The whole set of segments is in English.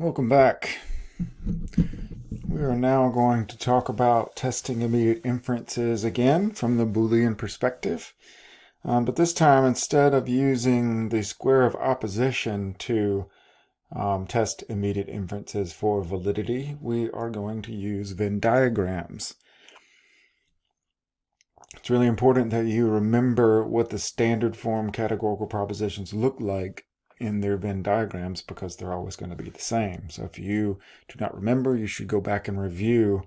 Welcome back. We are now going to talk about testing immediate inferences again from the Boolean perspective. But this time, instead of using the square of opposition to test immediate inferences for validity, we are going to use Venn diagrams. It's really important that you remember what the standard form categorical propositions look like in their Venn diagrams, because they're always going to be the same. So if you do not remember, you should go back and review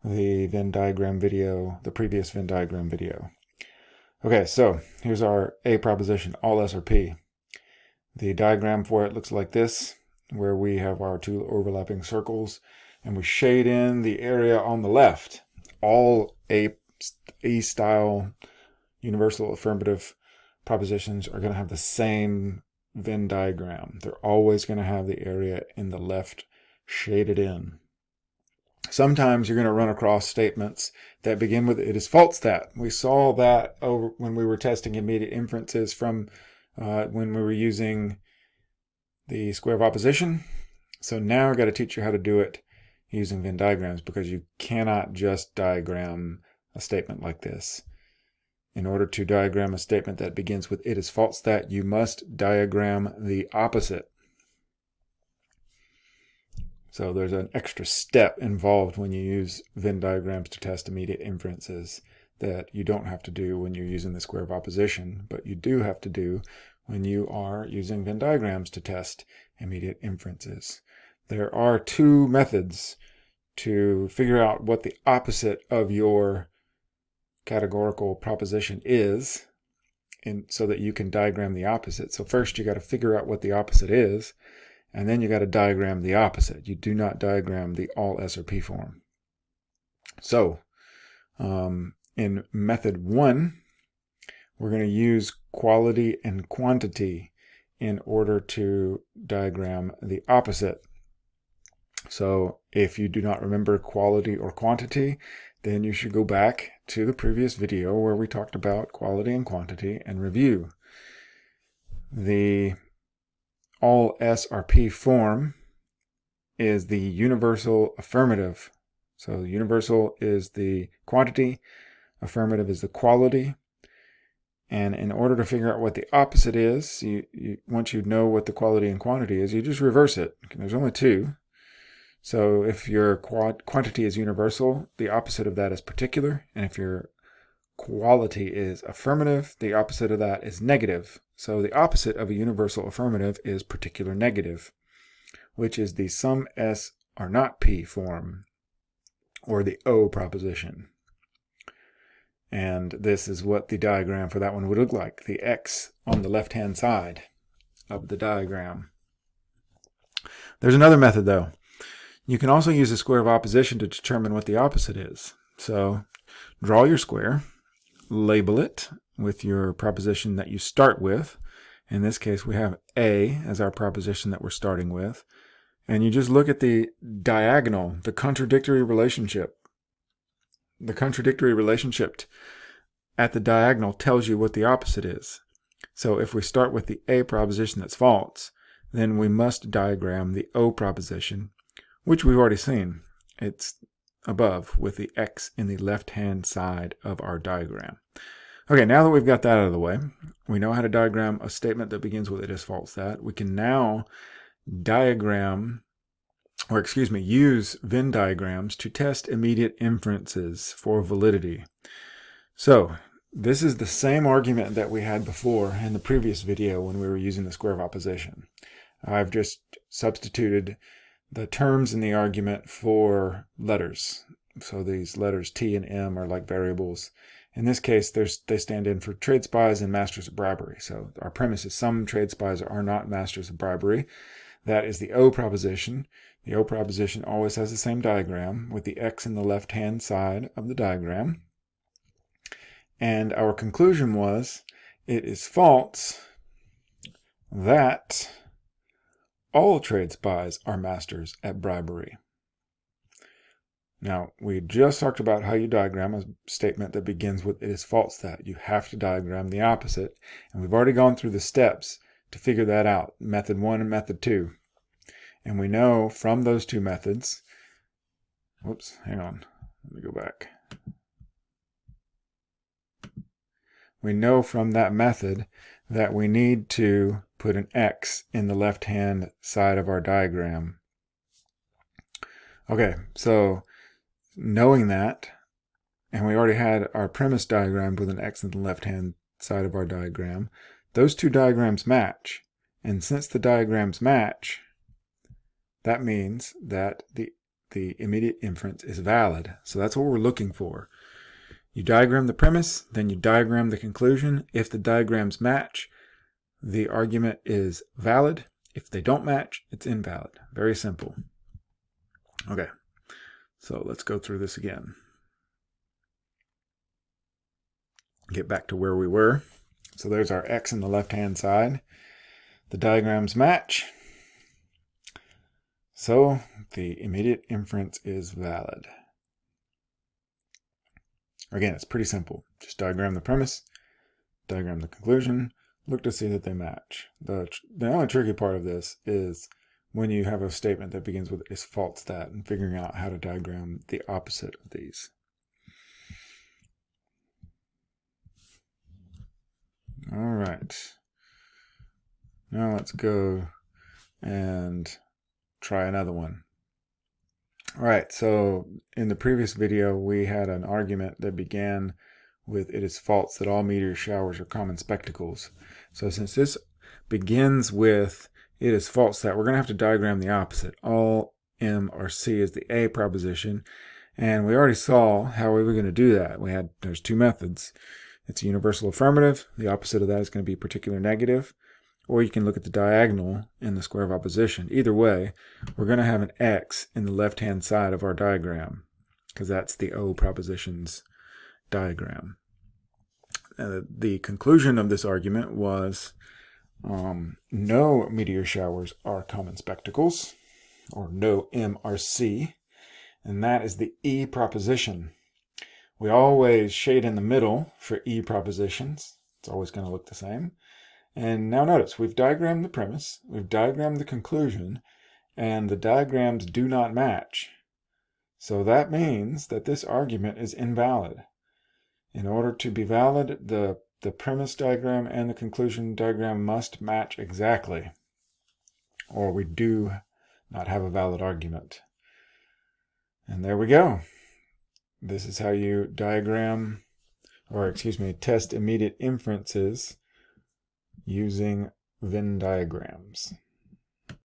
the Venn diagram video, the previous Venn diagram video. Okay, so here's our A proposition, all S are P. The diagram for it looks like this, where we have our two overlapping circles, and we shade in the area on the left. All A-style universal affirmative propositions are going to have the same Venn diagram. They're always going to have the area in the left shaded in. Sometimes you're going to run across statements that begin with "it is false that." We saw that over when we were testing immediate inferences from when we were using the square of opposition. So now I've got to teach you how to do it using Venn diagrams, because you cannot just diagram a statement like this. In order to diagram a statement that begins with "it is false that," you must diagram the opposite. So there's an extra step involved when you use Venn diagrams to test immediate inferences that you don't have to do when you're using the square of opposition, but you do have to do when you are using Venn diagrams to test immediate inferences. There are two methods to figure out what the opposite of your categorical proposition is, and so that you can diagram the opposite. So first you got to figure out what the opposite is, and then you got to diagram the opposite. You do not diagram the all S or P form. So in method 1, we're going to use quality and quantity in order to diagram the opposite. So if you do not remember quality or quantity, then you should go back to the previous video where we talked about quality and quantity and review. The all S or P form is the universal affirmative. So universal is the quantity, affirmative is the quality. And in order to figure out what the opposite is, once you know what the quality and quantity is, you just reverse it. There's only two. So if your quantity is universal, the opposite of that is particular. And if your quality is affirmative, the opposite of that is negative. So the opposite of a universal affirmative is particular negative, which is the sum S are not P form, or the O proposition. And this is what the diagram for that one would look like. The X on the left-hand side of the diagram. There's another method though. You can also use the square of opposition to determine what the opposite is. So draw your square, label it with your proposition that you start with. In this case, we have A as our proposition that we're starting with. And you just look at the diagonal, the contradictory relationship. The contradictory relationship at the diagonal tells you what the opposite is. So if we start with the A proposition that's false, then we must diagram the O proposition, which we've already seen. It's above with the X in the left-hand side of our diagram. Okay, now that we've got that out of the way, we know how to diagram a statement that begins with "it is false that." We can now use Venn diagrams to test immediate inferences for validity. So this is the same argument that we had before in the previous video when we were using the square of opposition. I've just substituted the terms in the argument for letters. So these letters T and M are like variables. In this case, they stand in for trade spies and masters of bribery. So our premise is some trade spies are not masters of bribery. That is the O proposition. The O proposition always has the same diagram with the X in the left-hand side of the diagram. And our conclusion was, it is false that all trade spies are masters at bribery. Now, we just talked about how you diagram a statement that begins with "it is false that." You have to diagram the opposite. And we've already gone through the steps to figure that out, method 1 and method 2. And we know from those two methods, whoops, hang on, let me go back. We know from that method that we need to put an X in the left-hand side of our diagram. Okay, so knowing that, and we already had our premise diagram with an X in the left-hand side of our diagram, those two diagrams match. And since the diagrams match, that means that the immediate inference is valid. So that's what we're looking for. You diagram the premise, then you diagram the conclusion. If the diagrams match, the argument is valid. If they don't match, it's invalid. Very simple. Okay, so let's go through this again. Get back to where we were. So there's our X in the left-hand side. The diagrams match. So the immediate inference is valid. Again, it's pretty simple. Just diagram the premise, diagram the conclusion, look to see that they match. The only tricky part of this is when you have a statement that begins with is false that, and figuring out how to diagram the opposite of these. All right. Now let's go and try another one. All right, so in the previous video, we had an argument that began with it is false that all meteor showers are common spectacles. So since this begins with it is false that, we're going to have to diagram the opposite. All M or C is the A proposition, and we already saw how we were going to do that. There's two methods. It's a universal affirmative. The opposite of that is going to be particular negative. Or you can look at the diagonal in the square of opposition. Either way, we're going to have an X in the left-hand side of our diagram, because that's the O proposition's diagram. The conclusion of this argument was no meteor showers are common spectacles, or no MRC, and that is the E proposition. We always shade in the middle for E propositions. It's always going to look the same. And now notice, we've diagrammed the premise, we've diagrammed the conclusion, and the diagrams do not match. So that means that this argument is invalid. In order to be valid, the premise diagram and the conclusion diagram must match exactly, or we do not have a valid argument. And there we go. This is how you test immediate inferences using Venn diagrams.